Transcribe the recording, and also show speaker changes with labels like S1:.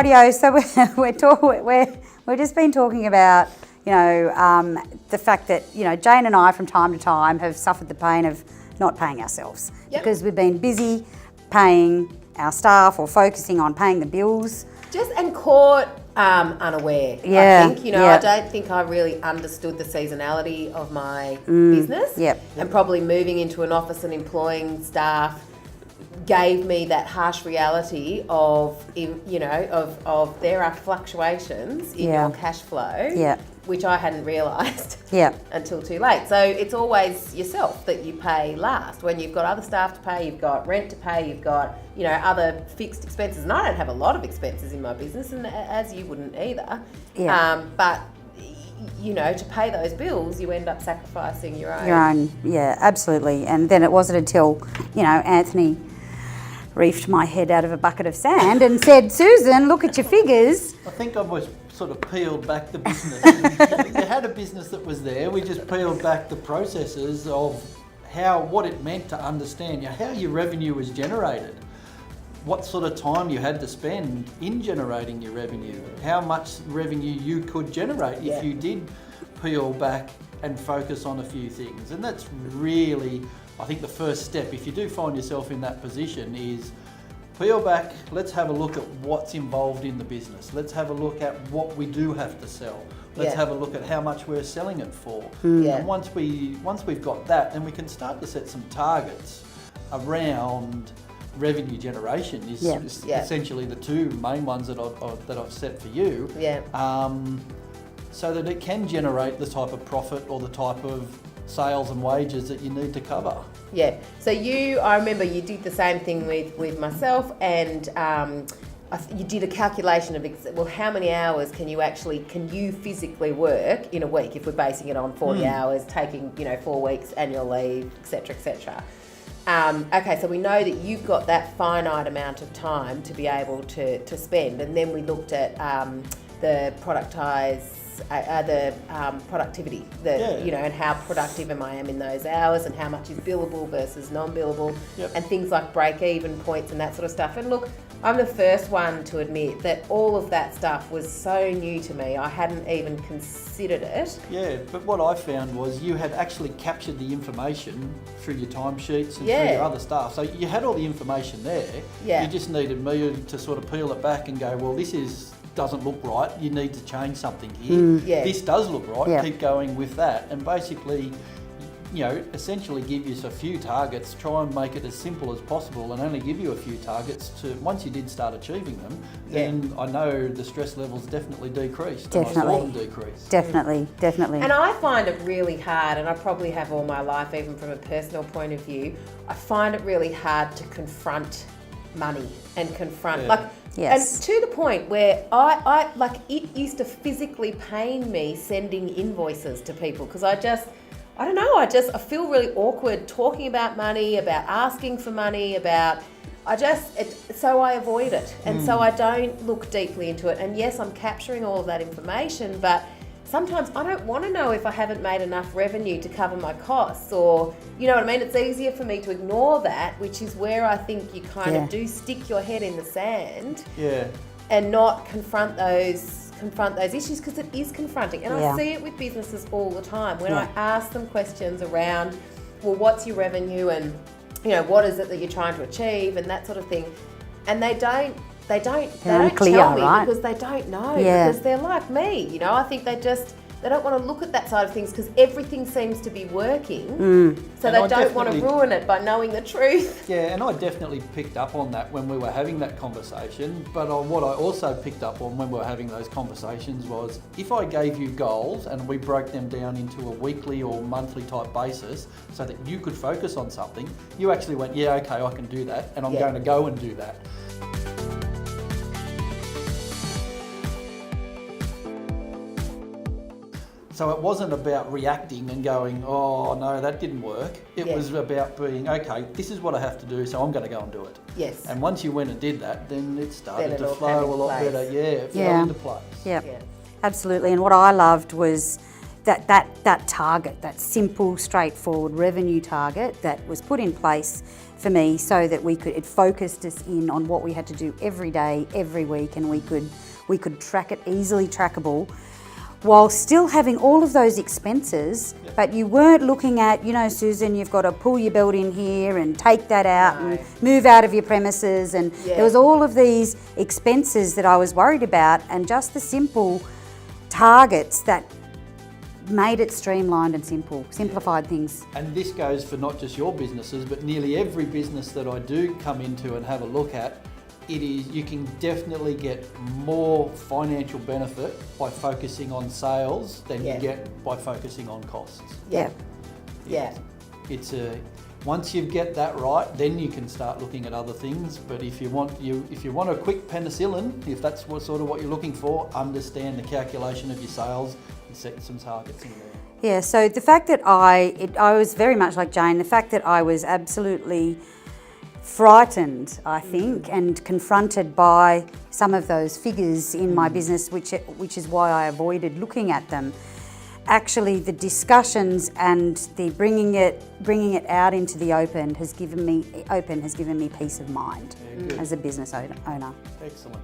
S1: Rightio. So we've just been talking about, the fact that, Jane and I from time to time have suffered the pain of not paying ourselves because we've been busy paying our staff or focusing on paying the bills.
S2: And caught unaware. I think, I don't think I really understood the seasonality of my business. And probably moving into an office and employing staff gave me that harsh reality of there are fluctuations in your cash flow, which I hadn't realised until too late. So it's always yourself that you pay last. When you've got other staff to pay, you've got rent to pay, you've got, other fixed expenses. And I don't have a lot of expenses in my business, and as you wouldn't either. But to pay those bills, you end up sacrificing your own.
S1: Yeah, absolutely. And then it wasn't until, Anthony reefed my head out of a bucket of sand and said, Susan, look at your figures.
S3: I think I was sort of peeled back the business. You had a business that was there. We just peeled back the processes of what it meant to understand how your revenue was generated, what sort of time you had to spend in generating your revenue, how much revenue you could generate if you did peel back and focus on a few things. And that's really, I think, the first step. If you do find yourself in that position, is peel back, let's have a look at what's involved in the business. Let's have a look at what we do have to sell. Let's have a look at how much we're selling it for. And once we've got that, then we can start to set some targets around revenue generation is essentially the two main ones that I've set for you. So that it can generate the type of profit or the type of sales and wages that you need to cover.
S2: So I remember you did the same thing with myself, and you did a calculation of, how many hours can you physically work in a week if we're basing it on 40 hours, taking, 4 weeks annual leave, etc., etc. So we know that you've got that finite amount of time to be able to spend, and then we looked at the productivity, and how productive am I in those hours, and how much is billable versus non-billable, and things like break-even points and that sort of stuff. And look, I'm the first one to admit that all of that stuff was so new to me. I hadn't even considered it.
S3: But what I found was you had actually captured the information through your timesheets and through your other stuff. So you had all the information there. You just needed me to sort of peel it back and go, well, this doesn't look right. You need to change something here. This does look right. Keep going with that. And basically, essentially give you a few targets, try and make it as simple as possible, and only give you a few targets to, once you did start achieving them, then I know the stress levels definitely decreased.
S1: Definitely.
S3: And I saw them decrease.
S1: Definitely.
S2: And I find it really hard, and I probably have all my life, even from a personal point of view, I find it really hard to confront money and confront, and to the point where I it used to physically pain me sending invoices to people, because I don't know, I feel really awkward talking about money, about asking for money, so I avoid it. And so I don't look deeply into it. And yes, I'm capturing all of that information, but sometimes I don't want to know if I haven't made enough revenue to cover my costs, or, you know what I mean? It's easier for me to ignore that, which is where I think you kind of do stick your head in the sand and not confront those issues, because it is confronting. And I see it with businesses all the time when I ask them questions around, well, what's your revenue, and what is it that you're trying to achieve, and that sort of thing, and they don't tell me, right? Because they don't know, because they're like me, I think they don't want to look at that side of things, because everything seems to be working, so they don't want to ruin it by knowing the truth.
S3: And I definitely picked up on that when we were having that conversation, but what I also picked up on when we were having those conversations was, if I gave you goals and we broke them down into a weekly or monthly type basis so that you could focus on something, you actually went, okay, I can do that, and I'm going to go and do that. So it wasn't about reacting and going, oh no, that didn't work. It was about being, okay, this is what I have to do, so I'm going to go and do it.
S2: Yes.
S3: And once you went and did that, then it started to flow a lot better. It fell into place.
S1: Absolutely. And what I loved was, that target, that simple, straightforward revenue target that was put in place for me so that it focused us in on what we had to do every day, every week, and we could track it, easily trackable, while still having all of those expenses, but you weren't looking at, Susan, you've got to pull your belt in here and take that out and move out of your premises, and there was all of these expenses that I was worried about, and just the simple targets that made it streamlined and simplified things.
S3: And this goes for not just your businesses, but nearly every business that I do come into and have a look at. You can definitely get more financial benefit by focusing on sales than you get by focusing on costs.
S1: Yeah.
S3: Once you get that right, then you can start looking at other things. But if you want a quick penicillin, if that's what you're looking for, understand the calculation of your sales and set some targets in there.
S1: Yeah. So the fact that I was very much like Jane. The fact that I was absolutely frightened, I think, and confronted by some of those figures in my business, which is why I avoided looking at them. Actually, the discussions and the bringing it out into the open has given me peace of mind as a business owner.
S3: Excellent.